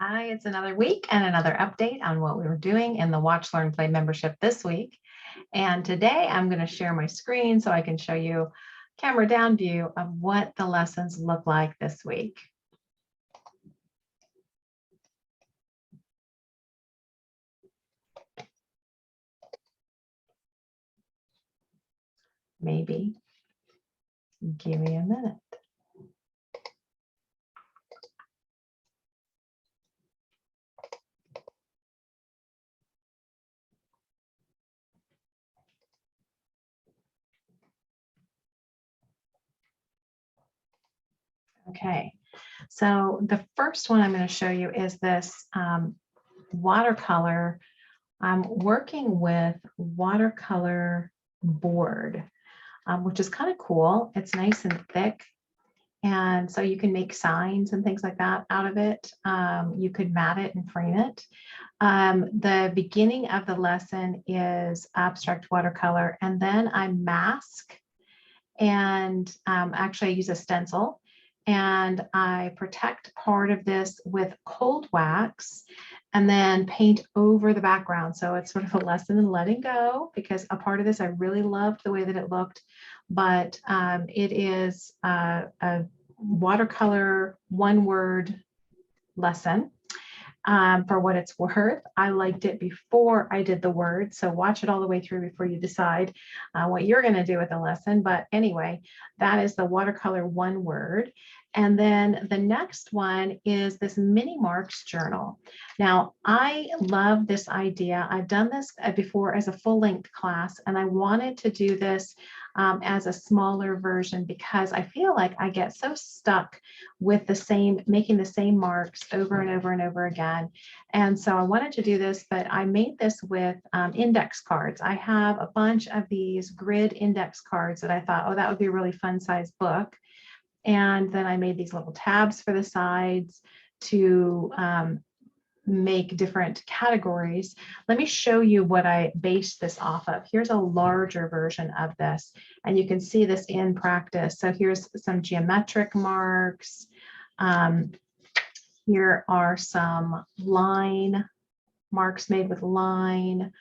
Hi, it's another week and another update on what we were doing in the Watch.Learn.Play membership this week. And today I'm going to share my screen so I can show you camera down view of what the lessons look like this week. Maybe. Give me a minute. Okay, so the first one I'm going to show you is this watercolor. I'm working with watercolor board, which is kind of cool. It's nice and thick. And so you can make signs and things like that out of it. You could mat it and frame it. The beginning of the lesson is abstract watercolor, and then I mask and actually I use a stencil, and I protect part of this with cold wax and then paint over the background. So it's sort of a lesson in letting go, because a part of this I really loved the way that it looked, but it is a watercolor one-word lesson. For what it's worth, I liked it before I did the words, so watch it all the way through before you decide what you're going to do with the lesson. But anyway, that is the watercolor one word. And then the next one is this mini marks journal. Now, I love this idea. I've done this before as a full-length class, and I wanted to do this as a smaller version because I feel like I get so stuck with making the same marks over and over and over again. And so I wanted to do this, but I made this with index cards. I have a bunch of these grid index cards that I thought, oh, that would be a really fun size book. And then I made these little tabs for the sides to make different categories. Let me show you what I based this off of. Here's a larger version of this, and you can see this in practice. So here's some geometric marks. Here are some line marks made with line.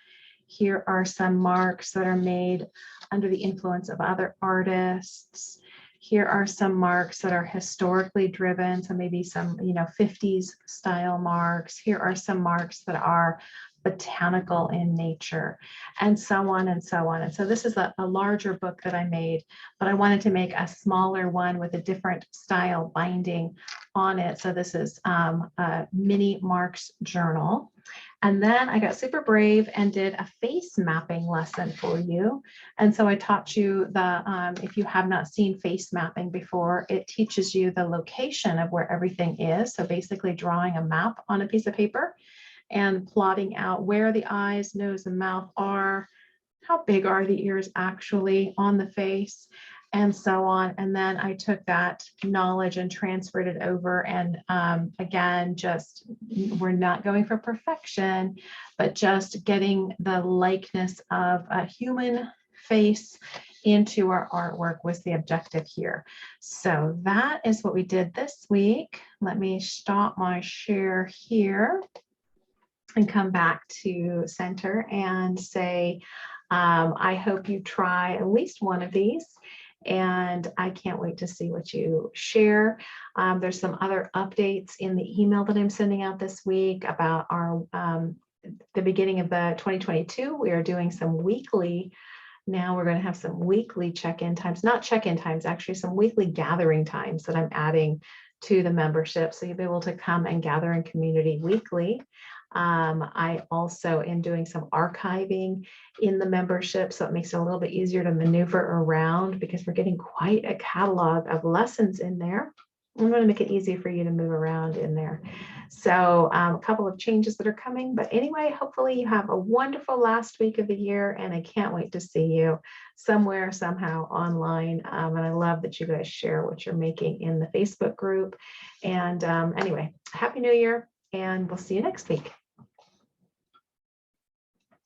Here are some marks that are made under the influence of other artists. Here are some marks that are historically driven, so maybe some 50s style marks. Here are some marks that are botanical in nature, and so on and so on. And so this is a larger book that I made, but I wanted to make a smaller one with a different style binding on it. So this is a mini marks journal. And then I got super brave and did a face mapping lesson for you. And so I taught you if you have not seen face mapping before, it teaches you the location of where everything is. So basically drawing a map on a piece of paper and plotting out where the eyes, nose, and mouth are, how big are the ears actually on the face, and so on. And then I took that knowledge and transferred it over. And again, we're not going for perfection, but just getting the likeness of a human face into our artwork was the objective here. So that is what we did this week. Let me stop my share here and come back to center and say, I hope you try at least one of these. And I can't wait to see what you share. There's some other updates in the email that I'm sending out this week about our the beginning of the 2022. We are doing some weekly. Now we're going to have some weekly check-in times, not check-in times, actually some weekly gathering times that I'm adding to the membership. So you'll be able to come and gather in community weekly. I also am doing some archiving in the membership, so it makes it a little bit easier to maneuver around because we're getting quite a catalog of lessons in there. I'm going to make it easy for you to move around in there. So a couple of changes that are coming, but anyway, hopefully you have a wonderful last week of the year, and I can't wait to see you somewhere, somehow online. And I love that you guys share what you're making in the Facebook group. And anyway, Happy New Year, and we'll see you next week.